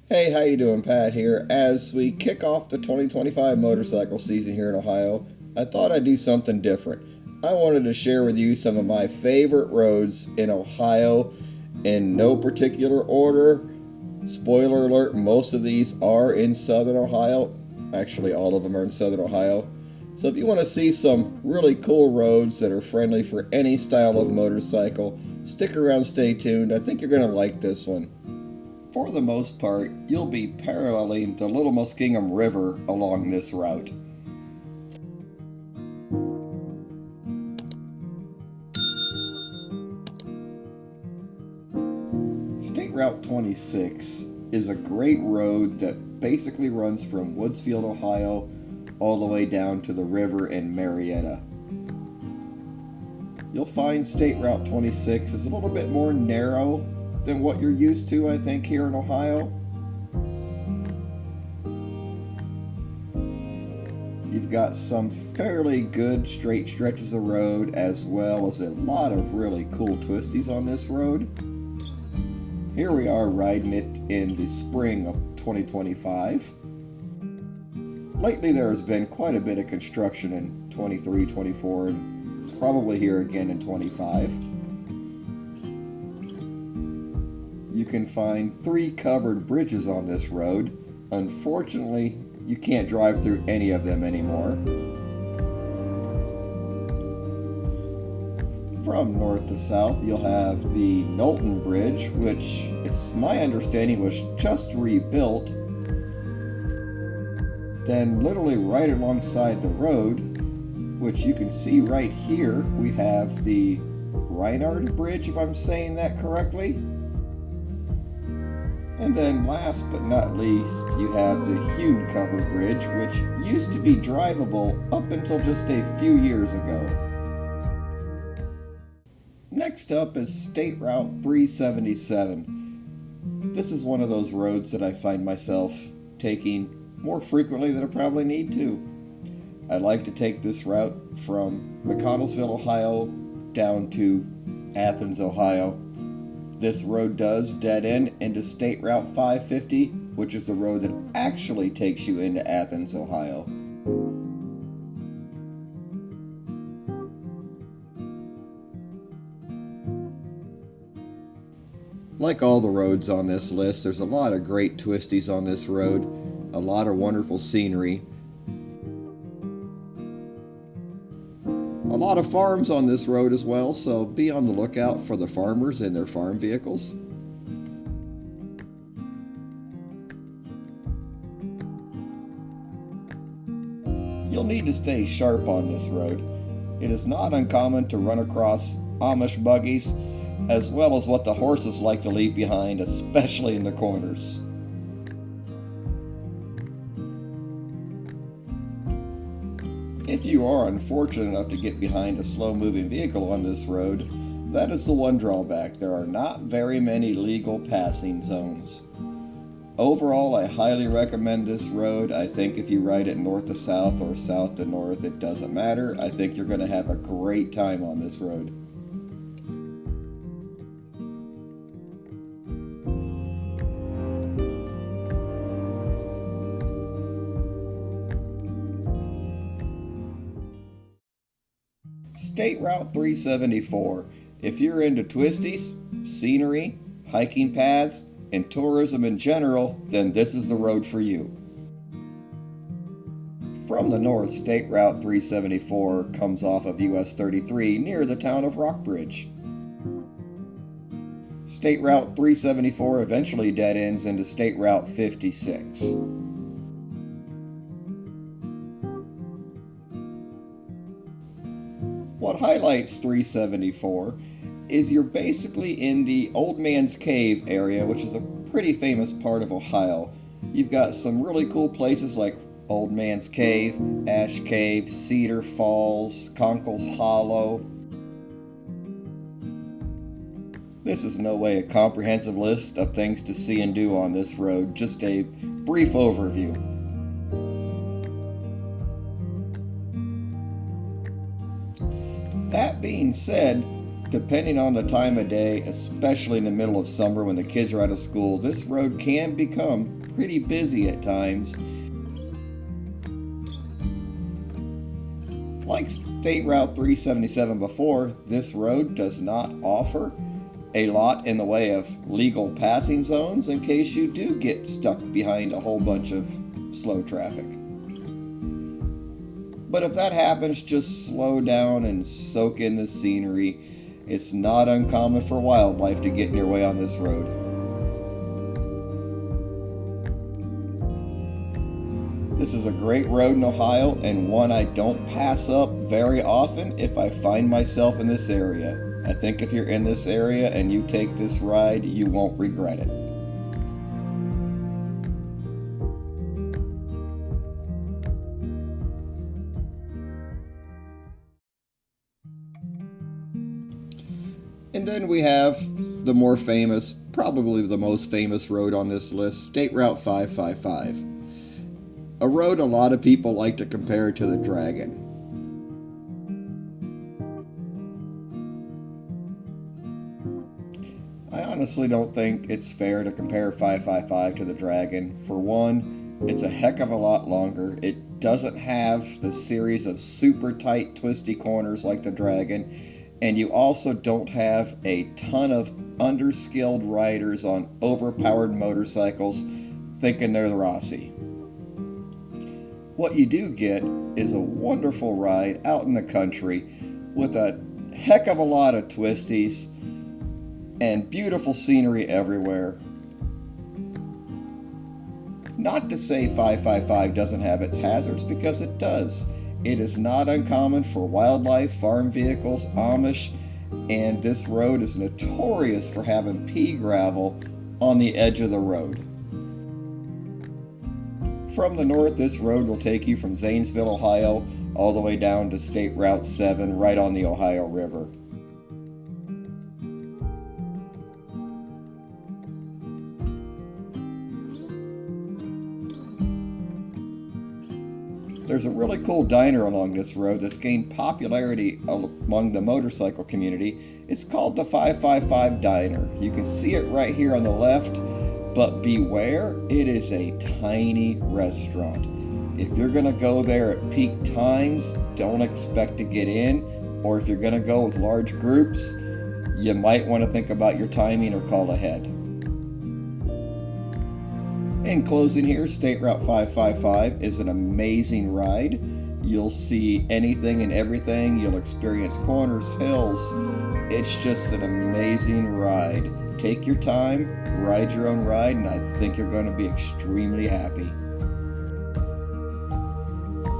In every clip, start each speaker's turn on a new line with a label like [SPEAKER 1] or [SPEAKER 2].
[SPEAKER 1] Hey, how you doing? Pat here. As we kick off the 2025 motorcycle season here in Ohio, I thought I'd do something different. I wanted to share with you some of my favorite roads in Ohio in no particular order. Spoiler alert, most of these are in Southern Ohio. Actually, all of them are in Southern Ohio. So if you want to see some really cool roads that are friendly for any style of motorcycle, stick around, stay tuned. I think you're going to like this one. For the most part, you'll be paralleling the Little Muskingum River along this route. State Route 26 is a great road that basically runs from Woodsfield, Ohio, all the way down to the river in Marietta. You'll find State Route 26 is a little bit more narrow than what you're used to, I think, here in Ohio. You've got some fairly good straight stretches of road, as well as a lot of really cool twisties on this road. Here we are riding it in the spring of 2025. Lately there has been quite a bit of construction in 23, 24, and probably here again in 25. You can find 3 covered bridges on this road. Unfortunately, you can't drive through any of them anymore. From north to south, you'll have the Knowlton Bridge, which it's my understanding was just rebuilt. Then literally right alongside the road, which you can see right here, we have the Reinhard Bridge, if I'm saying that correctly. And then last but not least, you have the Hune Covered Bridge, which used to be drivable up until just a few years ago. Next up is State Route 377. This is one of those roads that I find myself taking more frequently than I probably need to. I like to take this route from McConnellsville, Ohio, down to Athens, Ohio. This road does dead end into State Route 550, which is the road that actually takes you into Athens, Ohio. Like all the roads on this list, there's a lot of great twisties on this road, a lot of wonderful scenery. A lot of farms on this road as well, so be on the lookout for the farmers and their farm vehicles. You'll need to stay sharp on this road. It is not uncommon to run across Amish buggies, as well as what the horses like to leave behind, especially in the corners. If you are unfortunate enough to get behind a slow-moving vehicle on this road, that is the one drawback. There are not very many legal passing zones. Overall, I highly recommend this road. I think if you ride it north to south or south to north, it doesn't matter. I think you're going to have a great time on this road. State Route 374. If you're into twisties, scenery, hiking paths, and tourism in general, then this is the road for you. From the north, State Route 374 comes off of US 33 near the town of Rockbridge. State Route 374 eventually dead ends into State Route 56. What highlights 374 is you're basically in the Old Man's Cave area, which is a pretty famous part of Ohio. You've got some really cool places like Old Man's Cave, Ash Cave, Cedar Falls, Conkle's Hollow. This is no way a comprehensive list of things to see and do on this road, just a brief overview. That being said, Depending on the time of day, especially in the middle of summer when the kids are out of school, this road can become pretty busy at times. Like State Route 377 before, this road does not offer a lot in the way of legal passing zones in case you do get stuck behind a whole bunch of slow traffic. But if that happens, just slow down and soak in the scenery. It's not uncommon for wildlife to get in your way on this road. This is a great road in Ohio and one I don't pass up very often if I find myself in this area. I think if you're in this area and you take this ride, you won't regret it. And then we have the more famous, probably the most famous road on this list, State Route 555. A road a lot of people like to compare to the Dragon. I honestly don't think it's fair to compare 555 to the Dragon. For one, it's a heck of a lot longer. It doesn't have the series of super tight twisty corners like the Dragon. And you also don't have a ton of underskilled riders on overpowered motorcycles thinking they're the Rossi. What you do get is a wonderful ride out in the country with a heck of a lot of twisties and beautiful scenery everywhere. Not to say 555 doesn't have its hazards, because it does. It is not uncommon for wildlife, farm vehicles, Amish, and this road is notorious for having pea gravel on the edge of the road. From the north, this road will take you from Zanesville, Ohio, all the way down to State Route 7, right on the Ohio River. There's a really cool diner along this road that's gained popularity among the motorcycle community. It's called the 555 Diner. You can see it right here on the left, but beware, it is a tiny restaurant. If you're gonna go there at peak times, don't expect to get in, or if you're gonna go with large groups, you might want to think about your timing or call ahead. In closing here, State Route 555 is an amazing ride. You'll see anything and everything. You'll experience corners, hills. It's just an amazing ride. Take your time, ride your own ride, and I think you're going to be extremely happy.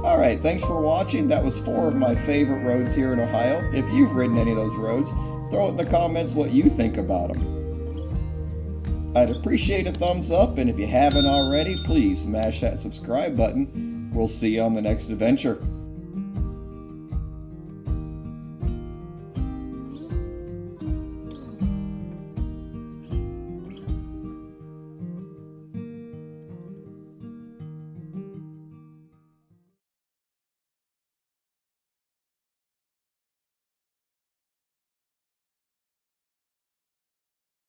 [SPEAKER 1] Alright, thanks for watching. That was 4 of my favorite roads here in Ohio. If you've ridden any of those roads, throw it in the comments what you think about them. I'd appreciate a thumbs up, and if you haven't already, please smash that subscribe button. We'll see you on the next adventure.